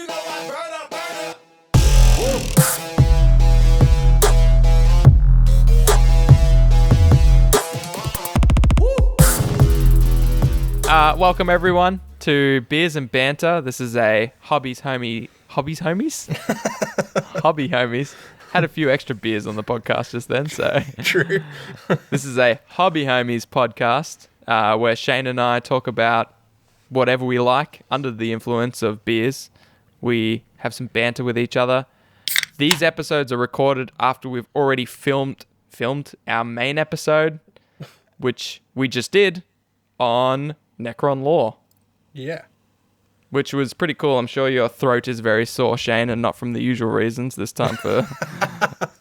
you know I burn up, burn up. Welcome everyone to Beers and Banter. This is a hobby homies. Had a few extra beers on the podcast just then, so True. this is a hobby homies podcast where Shane and I talk about whatever we like under the influence of beers. We have some banter with each other. These episodes are recorded after we've already filmed our main episode, which we just did on Necron lore, Yeah. which was pretty cool. I'm sure your throat is very sore, Shane, and not from the usual reasons this time for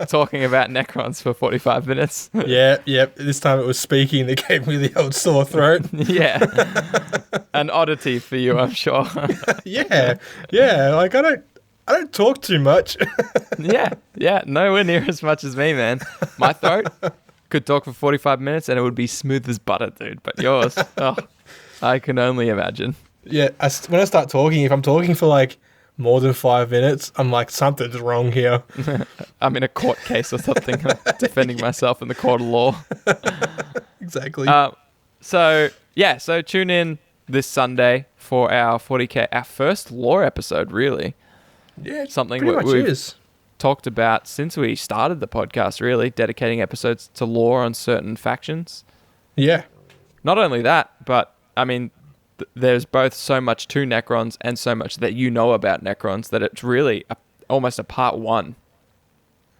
talking about Necrons for 45 minutes. Yep. This time it was speaking that gave me the old sore throat. Yeah. An oddity for you, I'm sure. Yeah. Like I don't talk too much. Yeah. Nowhere near as much as me, man. My throat could talk for 45 minutes and it would be smooth as butter, dude. But yours, I can only imagine. Yeah. When I start talking, if I'm talking for like more than 5 minutes, I'm like, something's wrong here. I'm in a court case or something, defending myself in the court of law. Exactly. So tune in this Sunday for our 40K, our first lore episode, really. Yeah. Something pretty much we've is. talked about since we started the podcast, really, dedicating episodes to lore on certain factions. Yeah. Not only that, but, I mean, there's both so much to Necrons and so much that you know about Necrons that it's really almost a part one.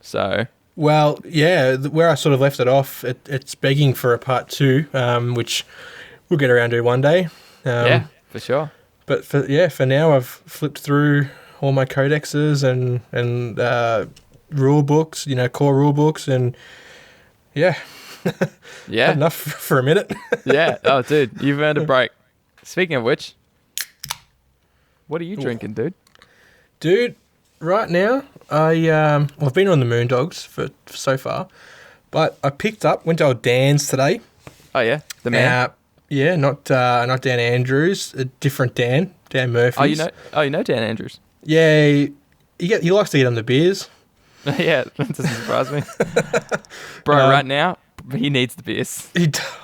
So... Well, yeah, where I sort of left it off, it's begging for a part two, which we'll get around to one day. yeah, for sure. But for now, I've flipped through all my codexes and rule books, core rule books, and yeah, Yeah. had enough for a minute. Yeah. Oh, dude, you've earned a break. Speaking of which, what are you drinking, dude? Dude, right now, I've been on the Moondogs for so far, but I went to old Dan's today. Oh, yeah? The man? Yeah, not Dan Andrews, a different Dan Murphy. You know Dan Andrews? Yeah, he likes to get on the beers. Yeah, that doesn't surprise me. Bro, right now, he needs the beers.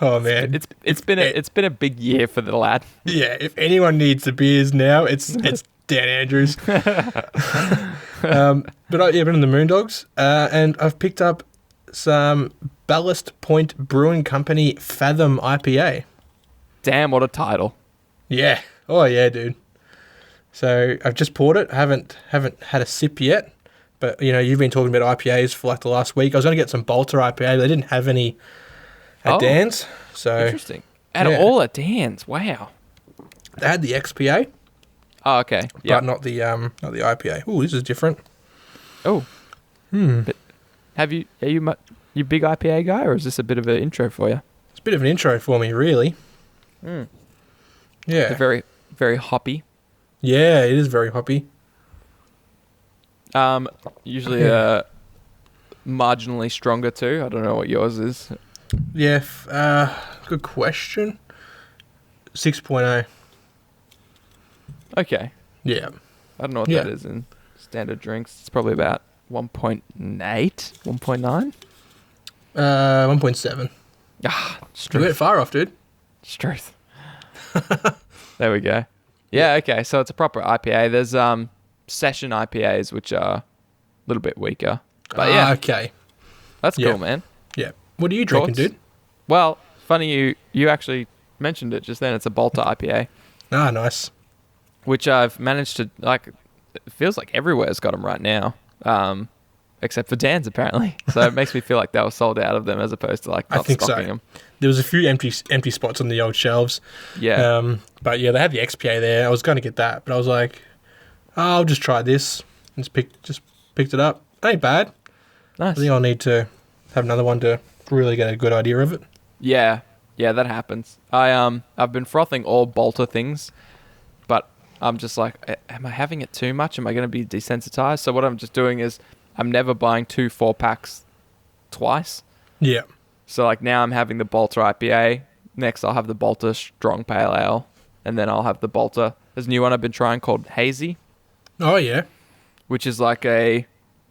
Oh man, It's been a big year for the lad. yeah. If anyone needs the beers now, it's Dan Andrews. But I've been on the Moondogs, and I've picked up some Ballast Point Brewing Company Fathom IPA. Damn, what a title. Yeah. Oh yeah, dude. So I've just poured it. I haven't had a sip yet, but you've been talking about IPAs for like the last week. I was going to get some Banter IPA. They didn't have any at Dan's. So Interesting. All at Dan's. Wow. they had the XPA, Oh, okay. Yeah. but not the IPA. Oh, this is different. Oh. But are you big IPA guy, or is this a bit of an intro for you? It's a bit of an intro for me, really. They're Yeah. very, very hoppy. Yeah, it is very hoppy. Usually marginally stronger too. I don't know what yours is. Yeah. Good question. 6.0. Okay. Yeah. I don't know what Yeah. that is in standard drinks. It's probably about 1.8, 1.9. 1.7. Ah, You went truth. far off, dude. Truth. There we go. Yeah, okay. So it's a proper IPA. There's session IPAs, which are a little bit weaker. But yeah, Okay. that's yeah. cool, man. Yeah. What are you drinking, Thoughts? dude? Well, funny you actually mentioned it just then. It's a Banter IPA, Ah, nice. which I've managed to, like, it feels like everywhere's got them right now, except for Dan's apparently. So it makes me feel like they were sold out of them as opposed to, like, I not think stocking so. them. There was a few empty spots on the old shelves. Yeah. But yeah, they had the XPA there. I was going to get that, but I was like, I'll just try this. And just picked it up. It ain't bad. Nice. I think I'll need to have another one to really get a good idea of it. Yeah, that happens. I've been frothing all Banter things, but I'm just like, am I having it too much? Am I going to be desensitized? So what I'm just doing is I'm never buying 2 4-packs twice. Yeah. So like now I'm having the Banter IPA. Next I'll have the Banter Strong Pale Ale, and then I'll have the Banter. There's a new one I've been trying called Hazy. Oh, yeah. which is like a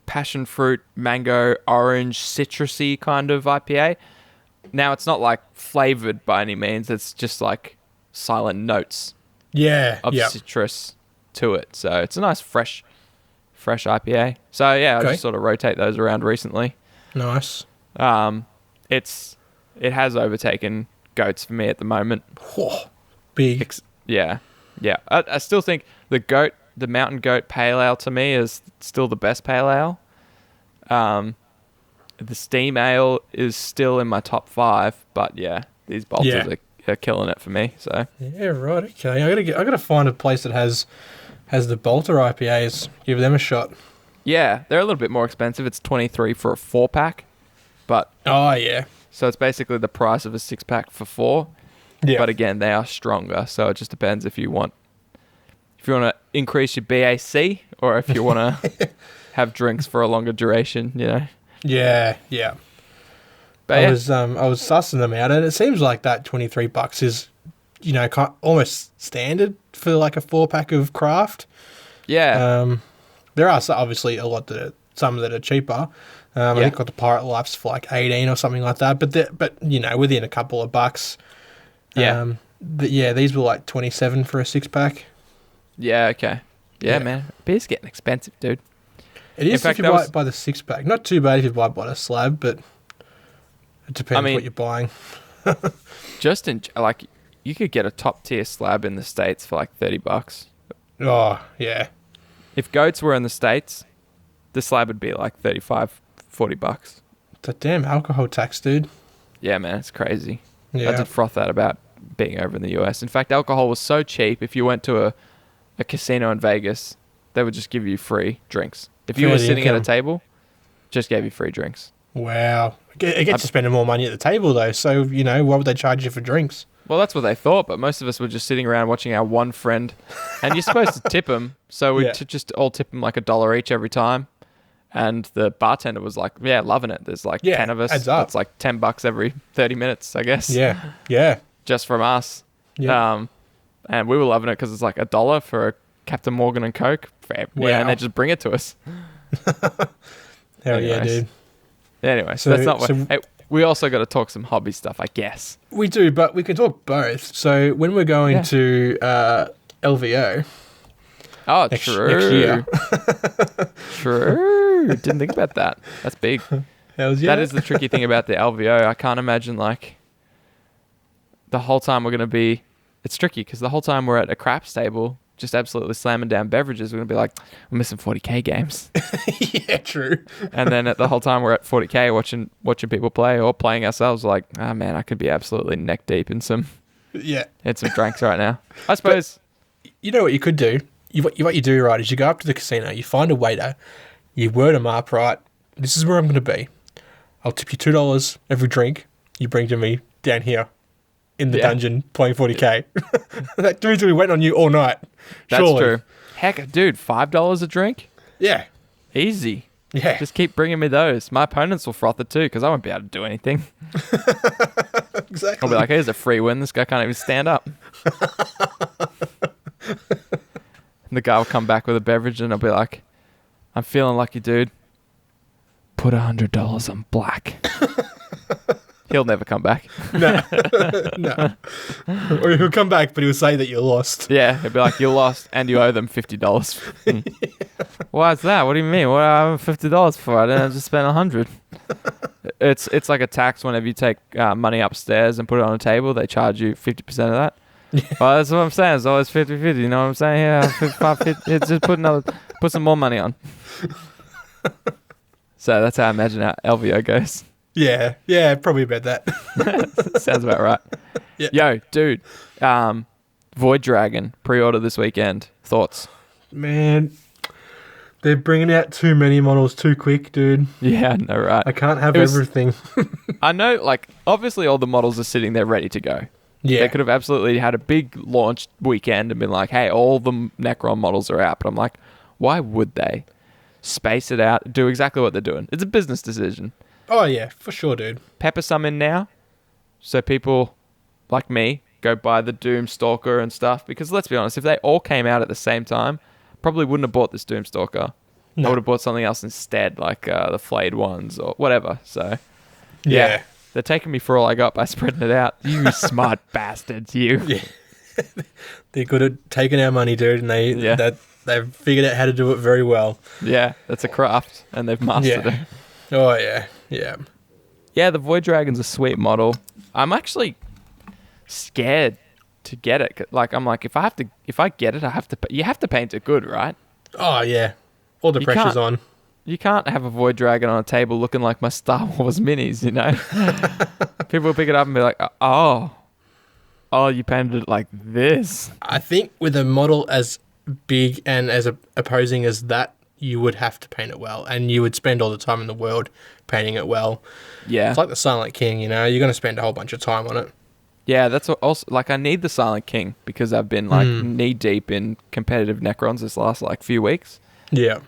passion fruit, mango, orange, citrusy kind of IPA. Now, it's not like flavored by any means. It's just like silent notes Yeah. of Yeah. citrus to it. So it's a nice fresh IPA. So yeah, I Okay. just sort of rotate those around recently. Nice. It has overtaken goats for me at the moment. Whoa. Big. Yeah. I still think the mountain goat pale ale to me is still the best pale ale. The steam ale is still in my top 5, but yeah, these bolters are killing it for me. So Yeah, right. Okay. I gotta find a place that has the Bolter IPAs. Give them a shot. yeah, they're a little bit more expensive. It's 23 for a 4-pack, but Oh, yeah. so it's basically the price of a 6-pack for 4. Yeah. But again, they are stronger, so it just depends if you want to increase your BAC or if you want to have drinks for a longer duration, you know. Yeah. Yeah. But I yeah, was sussing them out, and it seems like that $23 is, almost standard for like a 4-pack of craft. yeah, There are obviously some that are cheaper. I think got the Pirate Life's for like 18 or something like that. But within a couple of bucks. yeah, These were like 27 for a 6-pack. yeah. Okay, Yeah. man, beer's getting expensive, dude. It is fact, if you that buy was- it by the 6-pack. Not too bad if you buy it by the slab, but it depends mean- what you're buying. Just in like, you could get a top tier slab in the States for like $30. Oh yeah, If goats were in the States, the slab would be like $35-$40. the damn alcohol tax, dude. Yeah, man, it's crazy. I Yeah, did froth that about being over in the US. In fact, alcohol was so cheap. If you went to a casino in Vegas, they would just give you free drinks. If you Fair were sitting at a income. table, just gave you free drinks. wow. It gets you spending more money at the table though. So why would they charge you for drinks? Well, that's what they thought, but most of us were just sitting around watching our one friend, and you're supposed to tip him, so we Yeah. just all tip him like $1 each every time. And the bartender was like, "Yeah, loving it. There's like Yeah, 10 of us. adds up. That's like $10 every 30 minutes, I guess. Yeah. Just from us. Yeah. And we were loving it because it's like $1 for a Captain Morgan and Coke. Wow. Yeah, and they just bring it to us. Hell yeah, Anyways. dude. Anyway, So- that's not what. so- Hey, we also got to talk some hobby stuff, I guess. We do, but we can talk both. So when we're going Yeah. to LVO Oh, next true. year, True. Didn't think about that. That's big. hells yeah. That is the tricky thing about the LVO. I can't imagine like the whole time we're going to be. It's tricky because the whole time we're at a craps table, just absolutely slamming down beverages, we're going to be like, we're missing 40K games. Yeah, true. And then at the whole time we're at 40K watching people play or playing ourselves, like, oh man, I could be absolutely neck deep in some Yeah. drinks right now. I suppose. You know what you could do? What you do, right, is you go up to the casino, you find a waiter, you word them up, right, this is where I'm going to be. I'll tip you $2 every drink you bring to me down here in the Yeah. dungeon playing 40K. That dude's going to be waiting on you all night. That's Surely. true. Heck, dude, $5 a drink? Yeah. Easy. Yeah. Just keep bringing me those. My opponents will froth it too because I won't be able to do anything. Exactly. I'll be like, here's a free win. This guy can't even stand up. And the guy will come back with a beverage and I'll be like, I'm feeling lucky, dude. Put $100 on black. He'll never come back. No. Or he'll come back, but he'll say that you lost. Yeah, he'll be like, you lost and you owe them $50. Why is that? What do you mean? What do I have $50 for? I didn't just spend $100. It's like a tax whenever you take money upstairs and put it on a table. They charge you 50% of that. Well, that's what I'm saying. It's always 50-50. You know what I'm saying? Yeah, 55-50. It's just put some more money on. So that's how I imagine how LVO goes. Yeah, probably about that. Sounds about right. Yeah. Yo, dude. Void Dragon pre-order this weekend. Thoughts? Man, they're bringing out too many models too quick, dude. Yeah, no, right. I can't have It was- everything. I know, like, obviously all the models are sitting there ready to go. Yeah. They could have absolutely had a big launch weekend and been like, hey, all the Necron models are out. But I'm like, why would they? Space it out, do exactly what they're doing. It's a business decision. Oh, yeah, for sure, dude. Pepper some in now so people like me go buy the Doom Stalker and stuff. Because let's be honest, if they all came out at the same time, Probably wouldn't have bought this Doomstalker. No. I would have bought something else instead, like the flayed ones or whatever. So, Yeah. they're taking me for all I got by spreading it out. You smart bastards, you. Yeah. They're good at taking our money, dude, and they've figured out how to do it very well. Yeah, that's a craft, and they've mastered it. Oh, yeah. Yeah. Yeah, the Void Dragon's a sweet model. I'm actually scared to get it. Like, I'm like, if I get it, you have to paint it good, right? Oh, yeah. All the pressure's on. You can't have a Void Dragon on a table looking like my Star Wars minis, you know? People will pick it up and be like, oh, you painted it like this. I think with a model as big and as opposing as that, you would have to paint it well, and you would spend all the time in the world painting it well. Yeah. It's like the Silent King, you know? You're going to spend a whole bunch of time on it. Yeah, that's also, like, I need the Silent King because I've been, like, knee-deep in competitive Necrons this last, like, few weeks. Yeah.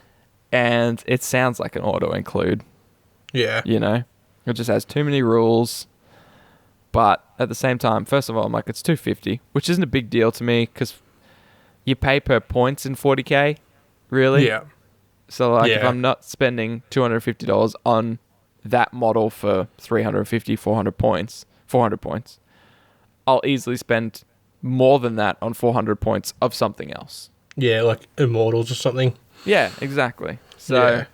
And it sounds like an auto-include. Yeah. You know? It just has too many rules. But at the same time, first of all, I'm like, it's $250, which isn't a big deal to me because you pay per points in 40k, really. Yeah. So, like, if I'm not spending $250 on that model for 350, 400 points, I'll easily spend more than that on 400 points of something else. Yeah, like Immortals or something. Yeah, exactly. So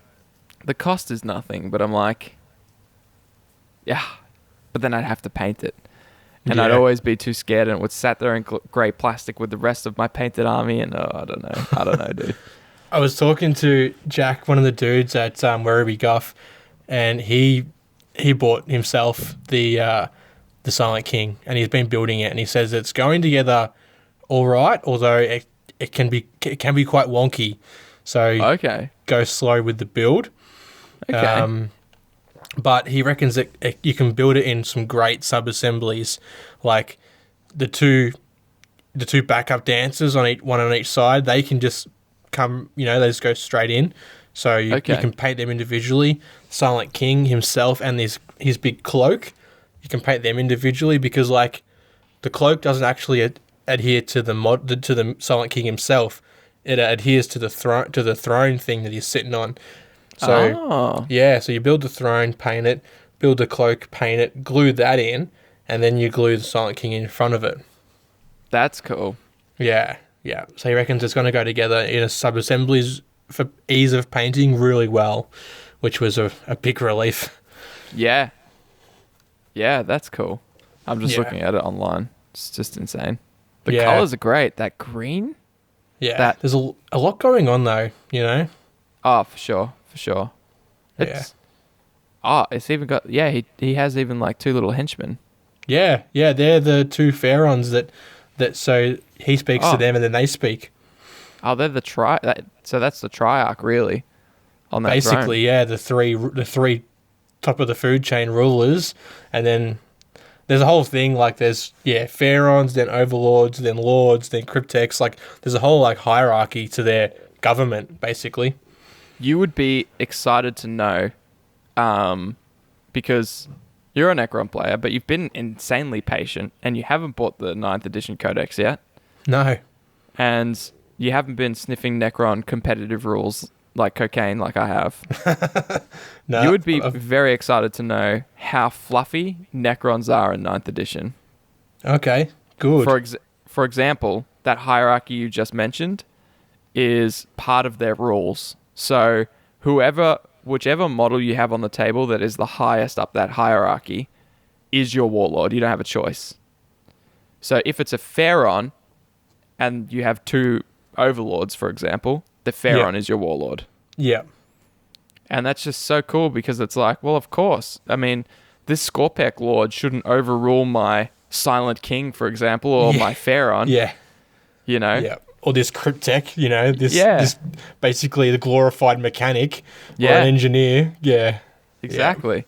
the cost is nothing, but I'm like, yeah, but then I'd have to paint it. And I'd always be too scared, and it would sat there in grey plastic with the rest of my painted army, and I don't know, dude. I was talking to Jack, one of the dudes at Werribee Guff, and he bought himself the Silent King, and he's been building it, and he says it's going together all right, although it can be quite wonky. So go slow with the build. Okay. But he reckons that you can build it in some great sub-assemblies, like the two backup dancers one on each side. They can just come, they just go straight in. So you can paint them individually. Silent King himself and his big cloak, you can paint them individually because, like, the cloak doesn't actually adhere to the Silent King himself. It adheres to the throne thing that he's sitting on. So so you build the throne, paint it, build the cloak, paint it, glue that in, and then you glue the Silent King in front of it. That's cool. Yeah. So he reckons it's going to go together in a sub-assemblies for ease of painting really well, which was a big relief. Yeah. Yeah, that's cool. I'm just looking at it online. It's just insane. The colors are great. That green? Yeah. There's a lot going on, though, Oh, for sure. It's even got... Yeah, he has even, like, two little henchmen. Yeah, they're the two pharaons that so he speaks to them and then they speak. Oh, they're so that's the Triarch, really, on that basically, throne. the three top of the food chain rulers, and then there's a whole thing, like there's pharaons, then overlords, then lords, then cryptex. Like there's a whole like hierarchy to their government, basically. You would be excited to know, because you're a Necron player, but you've been insanely patient, and you haven't bought the 9th edition Codex yet. No. And you haven't been sniffing Necron competitive rules like cocaine like I have. No. You would be very excited to know how fluffy Necrons are in 9th edition. Okay, good. For example, that hierarchy you just mentioned is part of their rules. So whichever model you have on the table that is the highest up that hierarchy is your warlord. You don't have a choice. So if it's a pharaon and you have two overlords, for example, the pharaon is your warlord. Yeah. And that's just so cool because it's like, well, of course. I mean, this Scorpec lord shouldn't overrule my Silent King, for example, or my pharaon. Yeah. Yeah. Or this cryptech, this basically the glorified mechanic or an engineer. Yeah. Exactly. Yeah.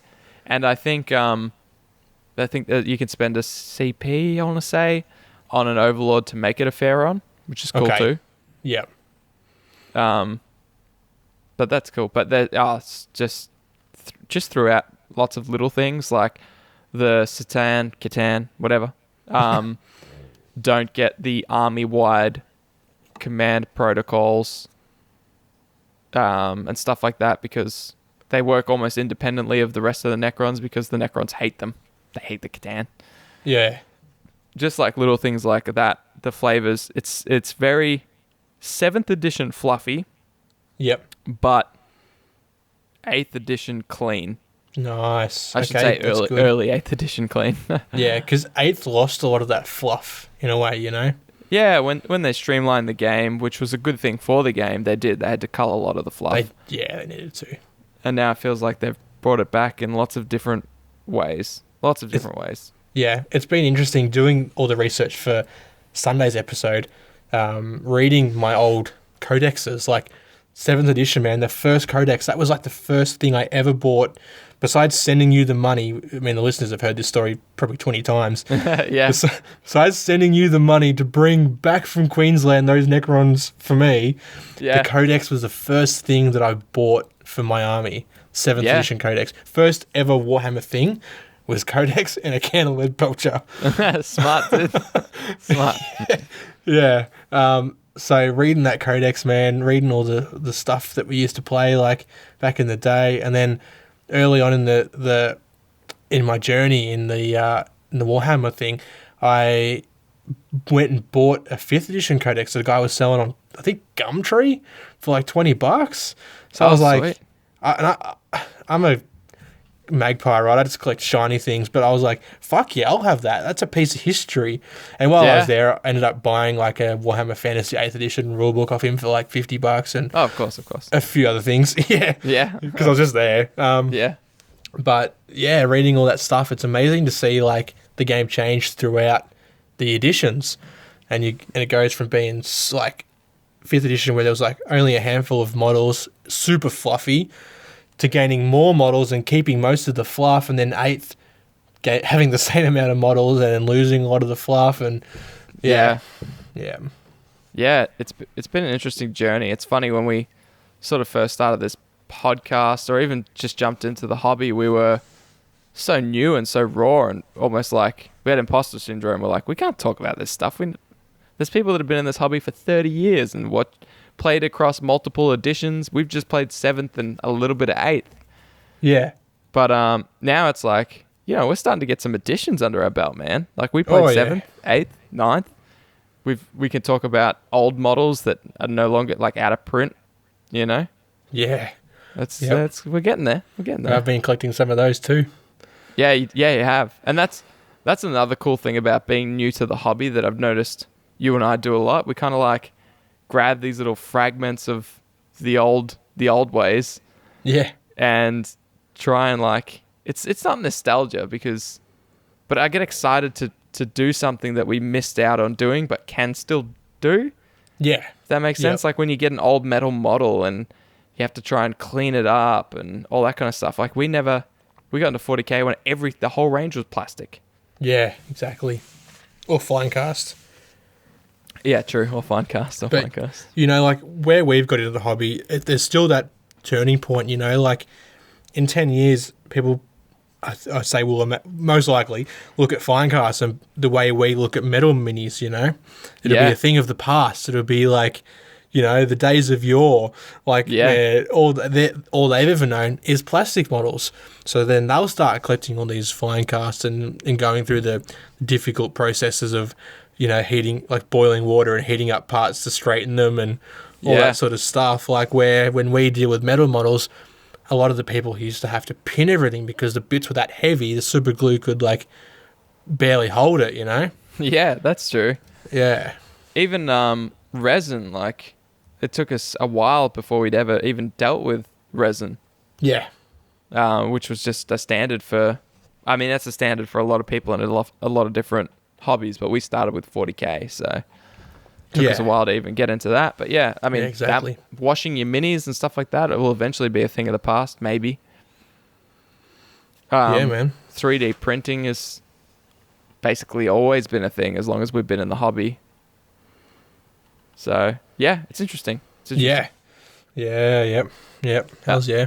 And I think that you can spend a CP, I want to say, on an overlord to make it a pharaon, which is cool too. Yeah. But that's cool. But it's just throughout lots of little things like the Catan, whatever. Don't get the army-wide command protocols and stuff like that, because they work almost independently of the rest of the Necrons, because the Necrons hate them. They hate the Catan. Yeah. Just like little things like that, the flavors. It's very 7th edition fluffy, Yep. but 8th edition clean. Nice. I should say early 8th edition clean. Yeah, because 8th lost a lot of that fluff in a way, you know? Yeah, when they streamlined the game, which was a good thing for the game, they had to cull a lot of the fluff. They needed to. And now it feels like they've brought it back in lots of different ways. Yeah, it's been interesting doing all the research for Sunday's episode, reading my old codexes, like 7th edition, man, the first codex, that was like the first thing I ever bought, besides sending you the money. I mean, the listeners have heard this story probably 20 times. Yeah. Besides sending you the money to bring back from Queensland those Necrons for me, Yeah. the codex was the first thing that I bought for my army. 7th edition codex. First ever Warhammer thing was codex and a can of lead pelcher. Smart, dude. Smart. Yeah. So reading that codex, man, reading all the stuff that we used to play like back in the day, and then early on in my journey in the Warhammer thing, I went and bought a 5th edition codex that a guy was selling on, I think, Gumtree for like $20. So I was like, sweet. I'm a magpie, right? I just collect shiny things, but I was like, fuck yeah, I'll have that. That's a piece of history. And while I was there, I ended up buying like a Warhammer Fantasy 8th edition rulebook off him for like $50 and of course. a few other things. Yeah. Yeah. Because I was just there. Yeah. But yeah, reading all that stuff, it's amazing to see like the game change throughout the editions. And it goes from being like 5th edition where there was like only a handful of models, super fluffy, to gaining more models and keeping most of the fluff, and then 8th having the same amount of models and then losing a lot of the fluff. And yeah. It's been an interesting journey. It's funny, when we sort of first started this podcast, or even just jumped into the hobby, we were so new and so raw, and almost like we had imposter syndrome. We're like, we can't talk about this stuff. There's people that have been in this hobby for 30 years and played across multiple editions. We've just played 7th and a little bit of 8th. Yeah. But now it's like, we're starting to get some editions under our belt, man. Like we played 7th, 8th, 9th. We can talk about old models that are no longer like out of print, Yeah. We're getting there. I've been collecting some of those too. Yeah, you have. And that's another cool thing about being new to the hobby that I've noticed you and I do a lot. We kind of like grab these little fragments of the old ways. Yeah. And try and like, it's not nostalgia but I get excited to do something that we missed out on doing but can still do. Yeah. If that makes sense. Like when you get an old metal model and you have to try and clean it up and all that kind of stuff. Like we got into 40k when the whole range was plastic. Yeah, exactly. Or flying cast. Yeah, true. Or fine cast. Like where we've got into the hobby, there's still that turning point, like in 10 years, people, I say, will most likely look at fine casts and the way we look at metal minis, It'll be a thing of the past. It'll be like, the days of yore, like where all they've ever known is plastic models. So then they'll start collecting all these fine casts and going through the difficult processes of, heating, like boiling water and heating up parts to straighten them and all that sort of stuff. Like when we deal with metal models, a lot of the people used to have to pin everything because the bits were that heavy, the super glue could like barely hold it, Yeah, that's true. Yeah. Even resin, like it took us a while before we'd ever even dealt with resin. Yeah. Which was just a standard that's a standard for a lot of people in a lot of different hobbies, but we started with 40k, so it took us a while to even get into that. But exactly. Washing your minis and stuff like that, it will eventually be a thing of the past, maybe. Man. 3D printing has basically always been a thing as long as we've been in the hobby. So, yeah, it's interesting. Yeah. Yep. Hells yeah.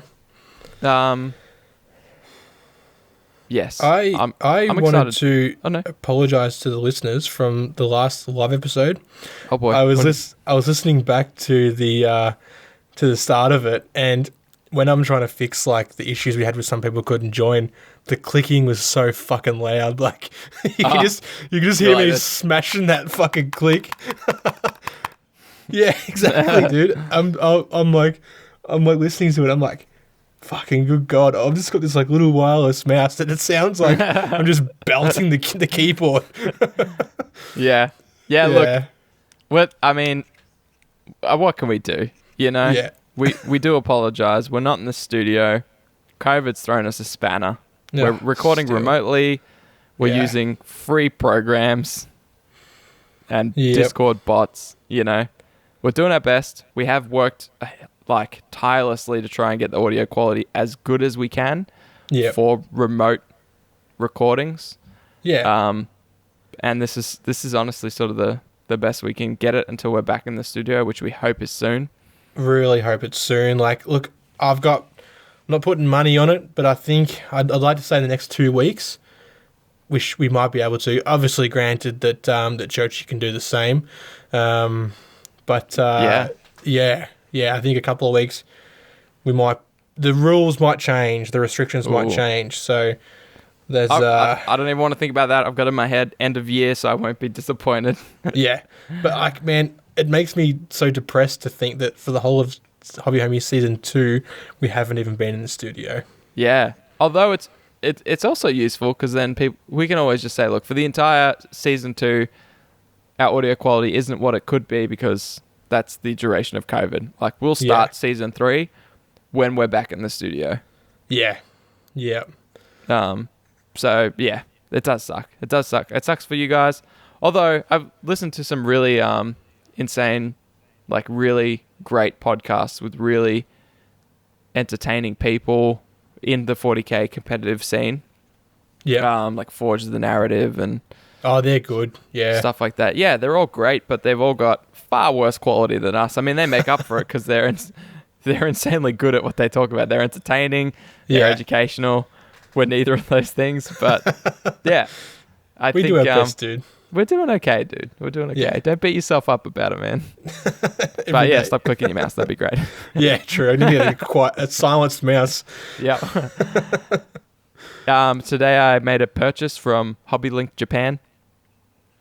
Yes. I'm wanted to no. apologize to the listeners from the last live episode. Oh boy. I was listening back to the to the start of it, and when I'm trying to fix like the issues we had with some people couldn't join, the clicking was so fucking loud. Like you can just hear like me this. smashing that fucking click. Yeah, exactly, dude. I'm like listening to it. I'm like, fucking good God! I've just got this like little wireless mouse that it sounds like I'm just belting the keyboard. Yeah. Yeah. Look, what can we do? You know. Yeah. We do apologize. We're not in the studio. COVID's thrown us a spanner. Yeah, We're recording still. remotely. We're Yeah. using free programs and Yep. Discord bots. You know, we're doing our best. We have worked like tirelessly to try and get the audio quality as good as we can Yep. for remote recordings. Yeah. And this is honestly sort of the best we can get it until we're back in the studio, which we hope is soon. Really hope it's soon. Like, look, I'm not putting money on it, but I think I'd like to say in the next 2 weeks, we might be able to. Obviously, granted that that Jochi can do the same, but yeah. I think a couple of weeks the rules might change, the restrictions might change. So there's I don't even want to think about that. I've got in my head end of year, so I won't be disappointed. yeah, but like, man, it makes me so depressed to think that for the whole of Hobby Homie season 2, we haven't even been in the studio. Yeah. Although it's also useful because then we can always just say, look, for the entire season 2, our audio quality isn't what it could be because that's the duration of COVID. Like, we'll start season 3 when we're back in the studio. Yeah. Yeah. So yeah, it does suck. It does suck. It sucks for you guys. Although I've listened to some really insane, like really great podcasts with really entertaining people in the 40K competitive scene. Yeah. Like Forge the Narrative and Oh, they're good. Yeah. stuff like that. Yeah, they're all great, but they've all got far worse quality than us. I mean, they make up for it because they're insanely good at what they talk about. They're entertaining. They're educational. We're neither of those things, but yeah, We do our best, dude. We're doing okay, dude. We're doing okay. Yeah. Don't beat yourself up about it, man. But Every yeah, day. stop clicking your mouse. That'd be great. Yeah, true. I need to get a silenced mouse. Yeah. Today I made a purchase from HobbyLink Japan.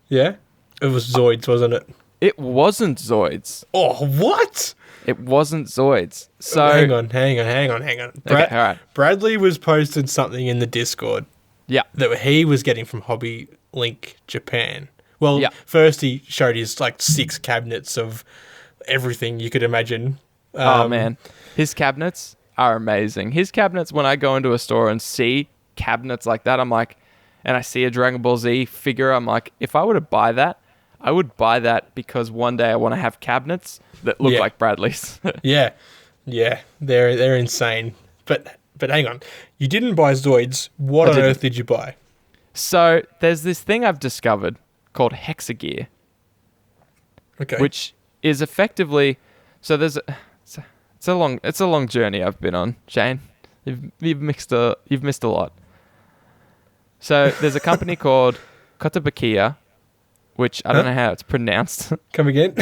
Yeah? It was Zoids, wasn't it? It wasn't Zoids. Oh, what? It wasn't Zoids. So hang on. Okay, all right. Bradley was posting something in the Discord Yeah. that he was getting from Hobby Link Japan. Well, Yeah. first he showed his like 6 cabinets of everything you could imagine. Oh man, his cabinets are amazing. His cabinets, when I go into a store and see cabinets like that, I'm like, and I see a Dragon Ball Z figure, I'm like, if I were to buy that, I would buy that because one day I want to have cabinets that look Yeah. like Bradley's. Yeah, they're insane. But hang on, you didn't buy Zoids. What I on didn't. earth did you buy? So there's this thing I've discovered called Hexagear, Okay, which is effectively, so there's it's a long journey I've been on, Shane. You've missed a lot. So there's a company called Kotobukiya, which I don't know how it's pronounced. come again?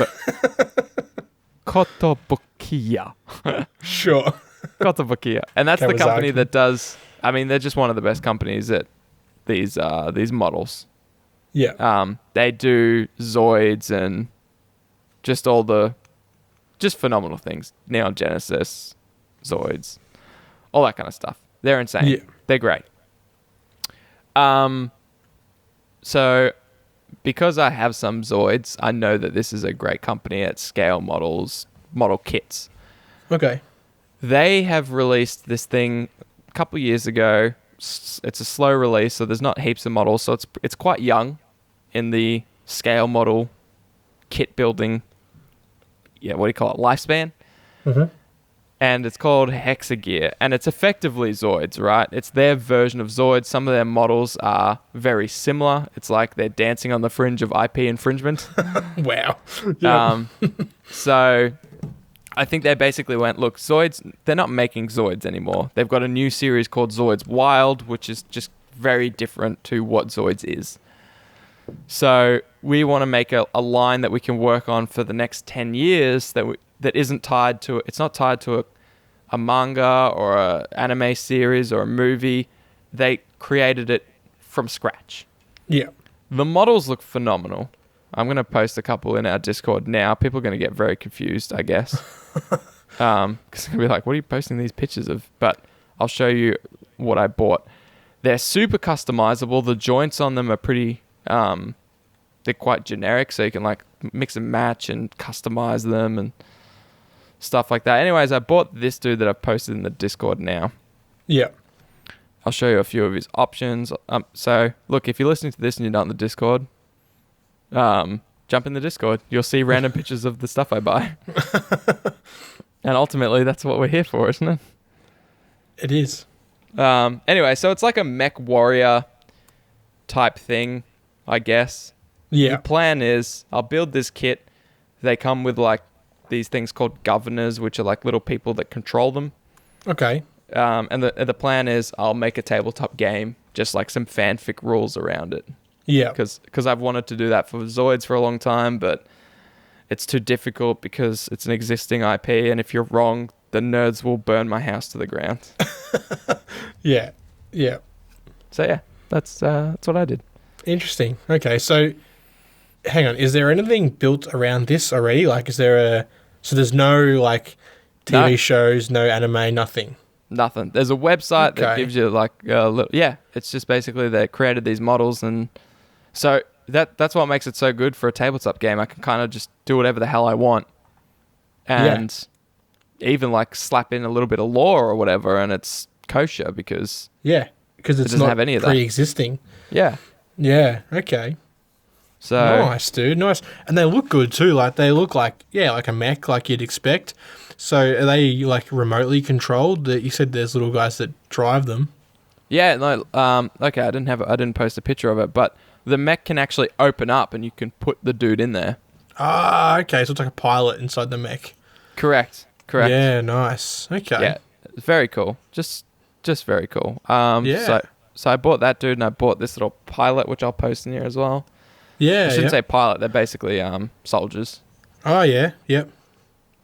Kotobukiya. Sure. Kotobukiya. And that's the company Kawasaki. that does, I mean, they're just one of the best companies at these models. Yeah. They do Zoids and just just phenomenal things. Neon Genesis, Zoids, all that kind of stuff. They're insane. Yeah. They're great. So because I have some Zoids, I know that this is a great company at scale model kits. Okay. They have released this thing a couple years ago. It's a slow release, so there's not heaps of models. So it's quite young in the scale model kit building. Yeah, what do you call it? Lifespan. Mm-hmm. And it's called Hexagear, and it's effectively Zoids, right? It's their version of Zoids. Some of their models are very similar. It's like they're dancing on the fringe of IP infringement. Wow. Yeah. So I think they basically went, look, Zoids, they're not making Zoids anymore. They've got a new series called Zoids Wild, which is just very different to what Zoids is. So we want to make a line that we can work on for the next 10 years that isn't tied to, it's not tied to a manga or a anime series or a movie. They created it from scratch. Yeah. The models look phenomenal. I'm going to post a couple in our Discord now. People are going to get very confused, I guess. Because they're going to be like, what are you posting these pictures of? But I'll show you what I bought. They're super customizable. The joints on them are pretty... they're quite generic, so you can like mix and match and customize them and stuff like that. Anyways, I bought this dude that I've posted in the Discord now. Yeah. I'll show you a few of his options. So, look, if you're listening to this and you're not in the Discord, jump in the Discord. You'll see random pictures of the stuff I buy. And ultimately, that's what we're here for, isn't it? It is. Anyway, so it's like a mech warrior type thing, I guess. Yeah. The plan is I'll build this kit. They come with like these things called governors, which are like little people that control them. Okay. And the plan is I'll make a tabletop game, just like some fanfic rules around it. Yeah. Because I've wanted to do that for Zoids for a long time, but it's too difficult because it's an existing IP, and if you're wrong, the nerds will burn my house to the ground. Yeah. Yeah. So yeah, that's what I did. Interesting. Okay, so hang on. Is there anything built around this already? Like, is there so there's no like TV shows, no anime, nothing? Nothing. There's a website that Okay. gives you like a little, it's just basically they created these models, and so that's what makes it so good for a tabletop game. I can kind of just do whatever the hell I want, and even like slap in a little bit of lore or whatever, and it's kosher because Yeah, because it's doesn't not have any of that. pre-existing. yeah. Yeah. Okay. So Nice, dude. Nice, and they look good too. Like they look like like a mech, like you'd expect. So are they like remotely controlled? That you said there's little guys that drive them. yeah, no, okay, I didn't post a picture of it, but the mech can actually open up and you can put the dude in there. Ah, okay. So it's like a pilot inside the mech. Correct. Yeah. Nice. Okay. Yeah, it's very cool. Just very cool. Yeah. So I bought that dude, and I bought this little pilot, which I'll post in here as well. Yeah. I shouldn't say pilot; they're basically soldiers. Oh yeah. Yep.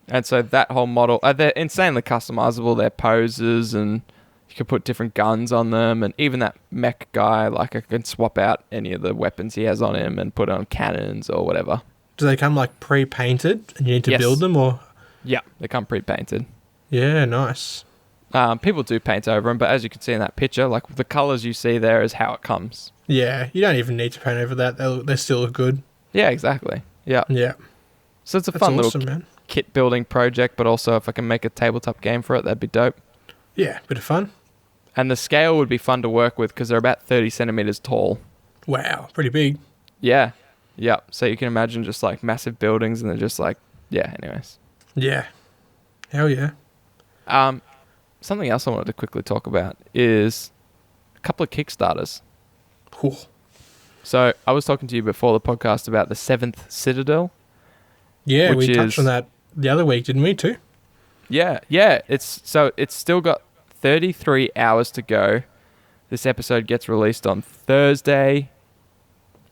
And so that whole model, they're insanely customizable. They're poses, and you can put different guns on them, and even that mech guy, like I can swap out any of the weapons he has on him and put on cannons or whatever. Do they come like pre-painted, and you need to Yes. build them, or? Yeah, they come pre-painted. Yeah. Nice. People do paint over them, but as you can see in that picture, like the colors you see there is how it comes. Yeah. You don't even need to paint over that. They still look good. Yeah, exactly. Yeah. Yeah. So it's a That's fun awesome, little man. kit building project, but also if I can make a tabletop game for it, that'd be dope. Yeah. Bit of fun. And the scale would be fun to work with because they're about 30 centimeters tall. Wow. Pretty big. Yeah. Yeah. So you can imagine just like massive buildings, and they're just like, yeah, anyways. Yeah. Hell yeah. Something else I wanted to quickly talk about is a couple of Kickstarters. Cool. So I was talking to you before the podcast about the 7th Citadel. Yeah, Which we touched is- on that the other week, didn't we, too? Yeah. It's still got 33 hours to go. This episode gets released on Thursday.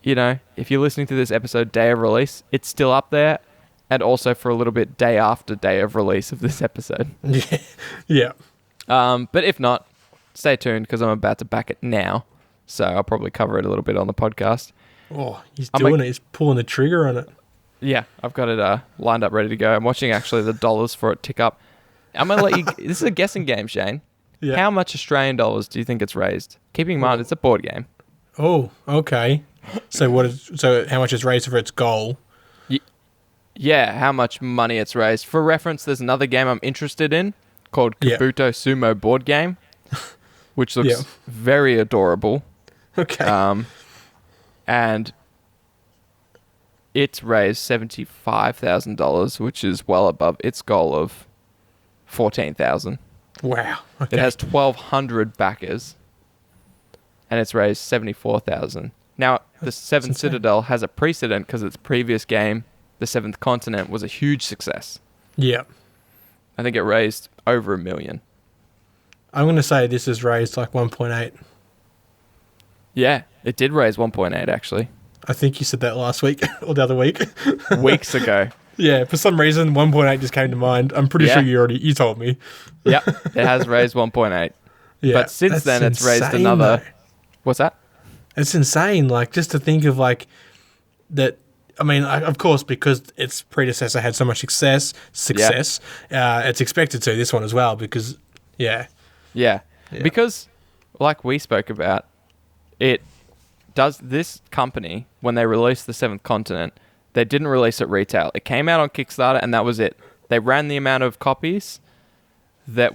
You know, if you're listening to this episode day of release, it's still up there. And also for a little bit day after day of release of this episode. Yeah. Yeah. But if not, stay tuned because I'm about to back it now. So I'll probably cover it a little bit on the podcast. Oh, he's I'm doing it. He's pulling the trigger on it. Yeah, I've got it lined up ready to go. I'm watching actually the dollars for it tick up. I'm going to let you... This is a guessing game, Shane. Yeah. How much Australian dollars do you think it's raised? Keeping in mind, it's a board game. Oh, okay. So how much is raised for its goal? Yeah, how much money it's raised. For reference, there's another game I'm interested in called Yeah. Kabuto Sumo Board Game, which looks Yeah. very adorable. Okay. And it's raised $75,000, which is well above its goal of $14,000. Wow. Okay. It has 1,200 backers, and it's raised $74,000. Now, the Seventh insane. Citadel has a precedent because its previous game, The Seventh Continent, was a huge success. Yeah. I think it raised over $1 million. I'm going to say this is raised like 1.8. Yeah, it did raise 1.8 actually. I think you said that last week or the other week. Weeks ago. Yeah, for some reason, 1.8 just came to mind. I'm pretty sure you told me. Yep, it has raised 1.8. Yeah, But since then, it's raised insane, another. though. What's that? It's insane. Like, just to think of, like, that. I mean, of course, because its predecessor had so much success, it's expected to this one as well. Because, yeah, because like we spoke about, it does this company when they released the Seventh Continent, they didn't release it retail. It came out on Kickstarter, and that was it. They ran the amount of copies that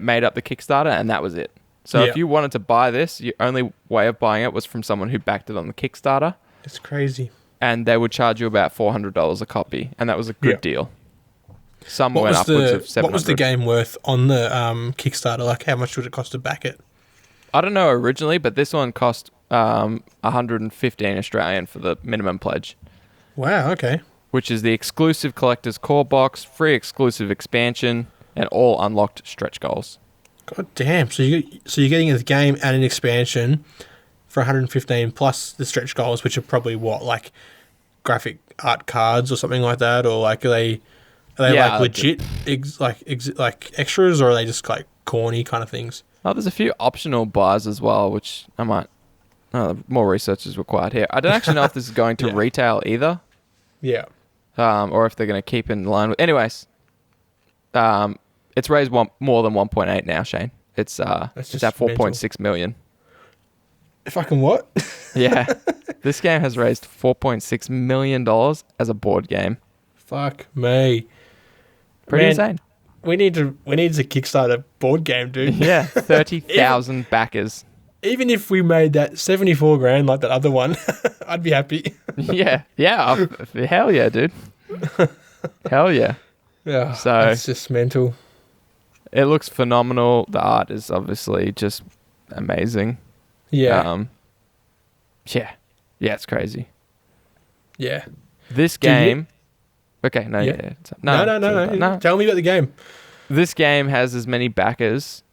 made up the Kickstarter, and that was it. So if you wanted to buy this, your only way of buying it was from someone who backed it on the Kickstarter. It's crazy. And they would charge you about $400 a copy, and that was a good deal. Some went upwards of $700. What was the game worth on the Kickstarter? Like, how much would it cost to back it? I don't know originally, but this one cost 115 Australian for the minimum pledge. Wow, okay. Which is the exclusive collector's core box, free exclusive expansion, and all unlocked stretch goals. God damn! So you're getting the game and an expansion for 115 plus the stretch goals, which are probably what, like graphic art cards or something like that, or like are they like legit like extras, or are they just like corny kind of things? Oh, there's a few optional buys as well, which I might. More research is required here. I don't actually know if this is going to retail either. Yeah. Or if they're going to keep in line with. Anyways, it's raised more than 1.8 now, Shane. It's at 4.6 million. Fucking what? Yeah. This game has raised $4.6 million as a board game. Fuck me. Pretty insane. We need to kickstart a board game, dude. Yeah, 30,000 backers. Even if we made that 74 grand like that other one, I'd be happy. Yeah. Hell yeah, dude. Hell yeah. Yeah. So it's just mental. It looks phenomenal. The art is obviously just amazing. Yeah. Yeah, it's crazy. Yeah. This game. Okay, no. No. Tell me about the game. This game has as many backers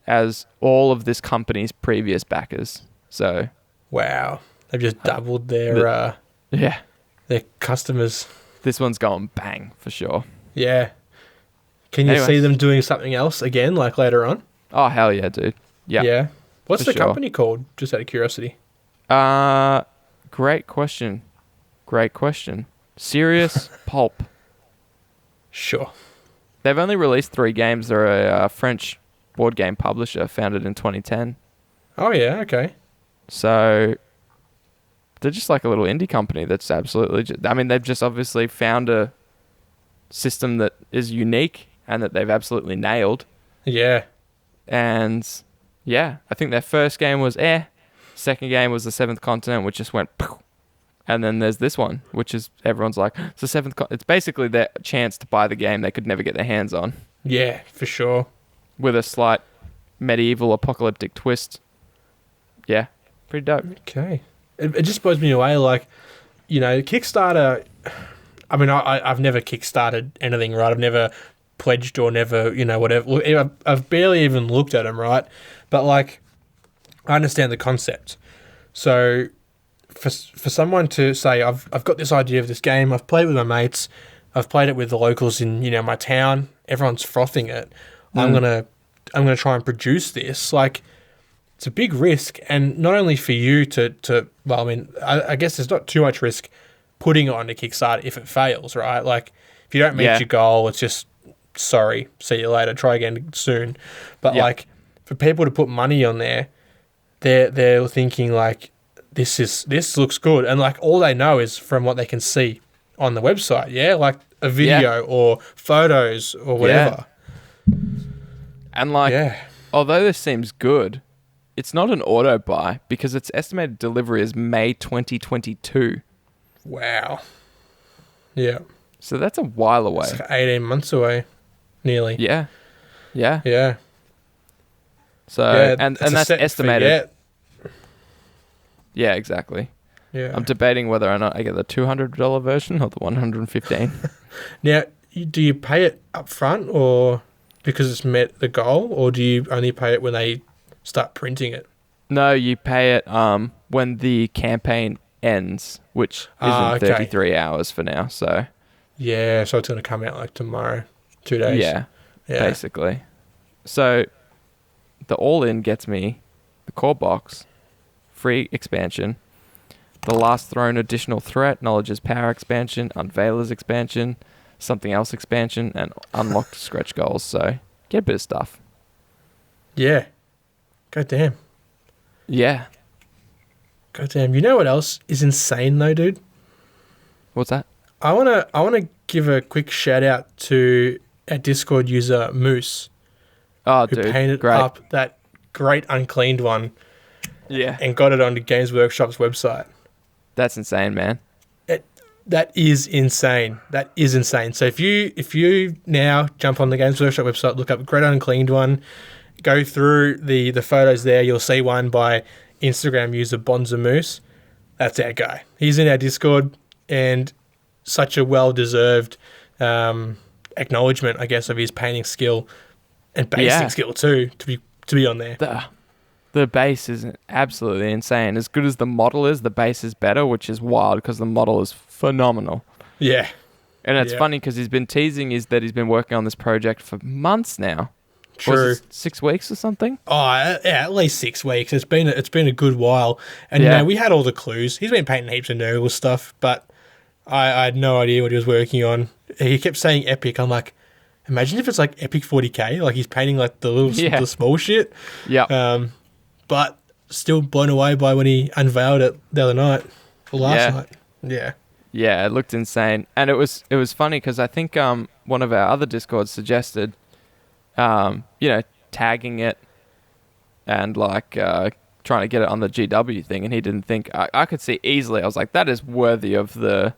as all of this company's previous backers. So. Wow. They've just doubled their their customers. This one's going bang for sure. Yeah. Can you see them doing something else again, like later on? Oh hell yeah, dude. Yeah. Yeah. What's the company called? Just out of curiosity. Great question. Serious Pulp. Sure. They've only released 3 games. They're a French board game publisher founded in 2010. Oh yeah, okay. So they're just like a little indie company that's absolutely they've just obviously found a system that is unique and that they've absolutely nailed. Yeah. And yeah, I think their first game was second game was the Seventh Continent, which just went poof. And then there's this one, which is everyone's like, it's the Seventh It's basically their chance to buy the game they could never get their hands on. Yeah, for sure. With a slight medieval apocalyptic twist. Yeah, pretty dope. Okay. It just blows me away, like, Kickstarter. I mean, I've never kickstarted anything, right? I've never pledged or never, whatever. I've barely even looked at them, right? But, like, I understand the concept. So, for someone to say, I've got this idea of this game, I've played it with my mates, I've played it with the locals in, my town, everyone's frothing it. I'm gonna try and produce this. Like, it's a big risk, and not only for you I guess there's not too much risk putting it onto Kickstarter if it fails, right? Like, if you don't meet your goal, it's just, sorry, see you later, try again soon. But, like, for people to put money on there, they're thinking, like, this looks good. And, like, all they know is from what they can see on the website, like a video or photos or whatever. And, like, although this seems good, it's not an auto buy because its estimated delivery is May 2022. Wow. Yeah. So that's a while away. It's like 18 months away, nearly. Yeah. So, and that's estimated. Yeah, exactly. Yeah. I'm debating whether or not I get the $200 version or the $115. Now, do you pay it up front or because it's met the goal, or do you only pay it when they start printing it? No, you pay it when the campaign ends, which is in 33 hours for now. So Yeah, so it's going to come out like tomorrow. 2 days. Yeah, Yeah. basically. So the all-in gets me the core box, free expansion, the Last Throne additional threat, Knowledge's power expansion, Unveiler's expansion, something else expansion, and unlocked stretch goals. So get a bit of stuff. Yeah. God damn. Yeah. God damn. You know what else is insane though, dude? What's that? I wanna give a quick shout out to our Discord user Moose, Oh, who dude, painted great. up that great uncleaned one Yeah, and got it onto Games Workshop's website. that's insane, man. That is insane. That is insane. So if you now jump on the Games Workshop website, look up great uncleaned one, go through the photos there, you'll see one by Instagram user Bonza Moose. That's our guy. He's in our Discord, and such a well-deserved acknowledgement, I guess, of his painting skill and basing skill too, to be on there. The base is absolutely insane. As good as the model is, the base is better, which is wild because the model is phenomenal. Yeah. And it's funny because he's been teasing that he's been working on this project for months now. True. Was it 6 weeks or something? Oh, yeah, at least 6 weeks. It's been a good while, and you know, we had all the clues. He's been painting heaps of notable stuff, but I had no idea what he was working on. He kept saying epic. I'm like, imagine if it's like epic 40k, like he's painting like the little the small shit. Yeah. But still blown away by when he unveiled it the other night or last night. Yeah. Yeah, it looked insane, and it was funny because I think one of our other Discords suggested, tagging it and like trying to get it on the GW thing, and he didn't think I could see easily. I was like, that is worthy of the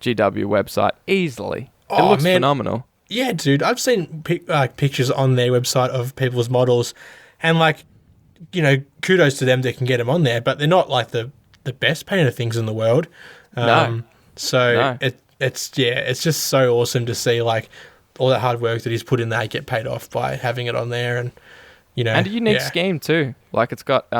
GW website easily. It looks phenomenal. Yeah, dude, I've seen pictures on their website of people's models, and like, kudos to them that can get them on there, but they're not like the best painted things in the world. It's just so awesome to see like all that hard work that he's put in there get paid off by having it on there, and and a unique scheme too. Like it's got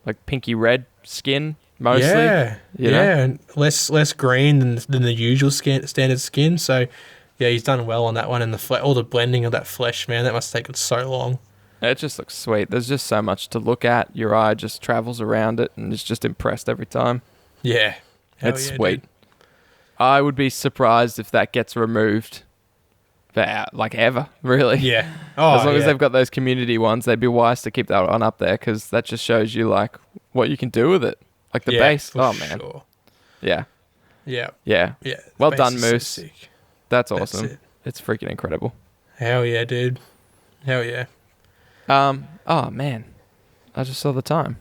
like pinky red skin mostly. And less green than the usual standard skin. So yeah, he's done well on that one, and all the blending of that flesh, man, that must take so long. It just looks sweet. There's just so much to look at. Your eye just travels around it and is just impressed every time. Yeah. It's sweet. Dude. I would be surprised if that gets removed for, like, ever, really. Yeah. As long as they've got those community ones, they'd be wise to keep that one up there because that just shows you, like, what you can do with it. Like the base. Oh, man. Sure. Yeah. Yeah. Yeah. Yeah. Well done, Moose. So sick. That's awesome. It's freaking incredible. Hell yeah, dude. Hell yeah. Oh man, I just saw the time.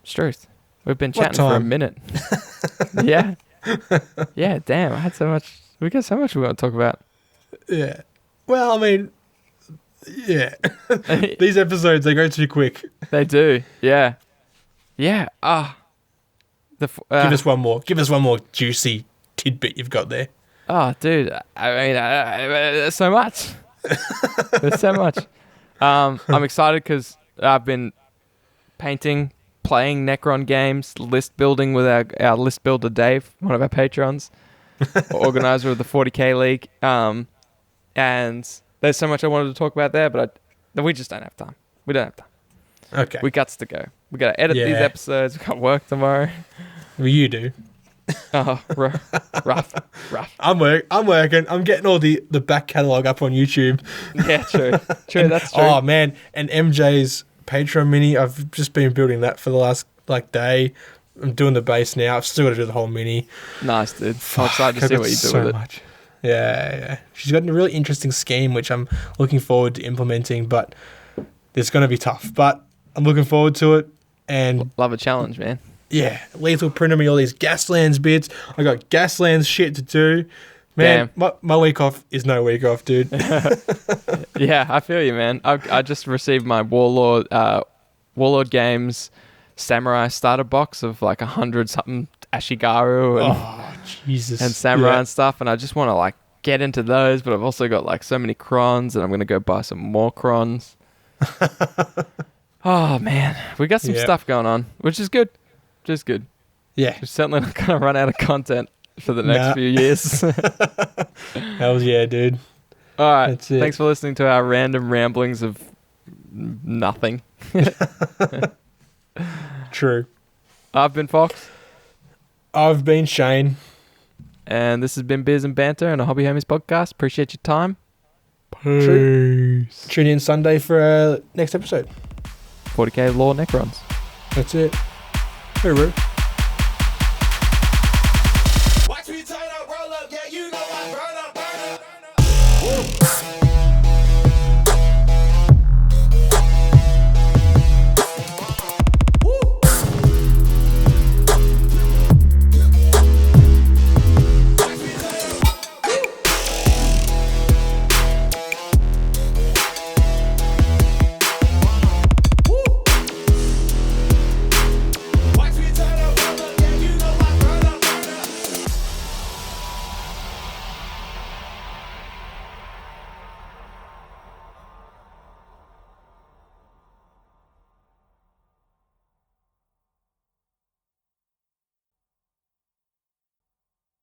It's truth. We've been chatting for a minute. Yeah. Yeah, damn. We got so much we want to talk about. Yeah. Well, I mean, yeah. These episodes, they go too quick. They do. Yeah. Yeah. Give us one more. Give us one more juicy tidbit you've got there. Oh, dude. I mean, there's so much. There's so much. I'm excited because I've been painting, playing Necron games, list building with our list builder Dave, one of our patrons, organizer of the 40k league. And there's so much I wanted to talk about there, but we just don't have time. We don't have time. Okay. We got to go. We got to edit these episodes. We got work tomorrow. Well, you do. Oh, rough. I'm working. I'm getting all the back catalogue up on YouTube. Yeah, true. That's true. Oh man, and MJ's Patreon mini. I've just been building that for the last day. I'm doing the base now. I've still got to do the whole mini. Nice, dude. I'm excited to see what you do with it. Much. Yeah. She's got a really interesting scheme, which I'm looking forward to implementing, but it's going to be tough. But I'm looking forward to it. And love a challenge, man. Yeah, Lethal printed me all these Gaslands bits. I got Gaslands shit to do. Man, my week off is no week off, dude. Yeah, I feel you, man. I just received my Warlord Games Samurai starter box of like 100-something Ashigaru and Samurai and stuff, and I just want to like get into those, but I've also got like so many Crons, and I'm going to go buy some more Crons. Oh, man. We got some stuff going on, which is good. Just good. Yeah. We're certainly not going to run out of content for the next Nah. few years. Hells yeah, dude. All right. That's it. Thanks for listening to our random ramblings of nothing. True. I've been Fox, I've been Shane. and this has been Beers and Banter and a Hobby Homies podcast. Appreciate your time. Peace. Tune in Sunday for our next episode. 40k Law Necrons. That's it. Hooroo.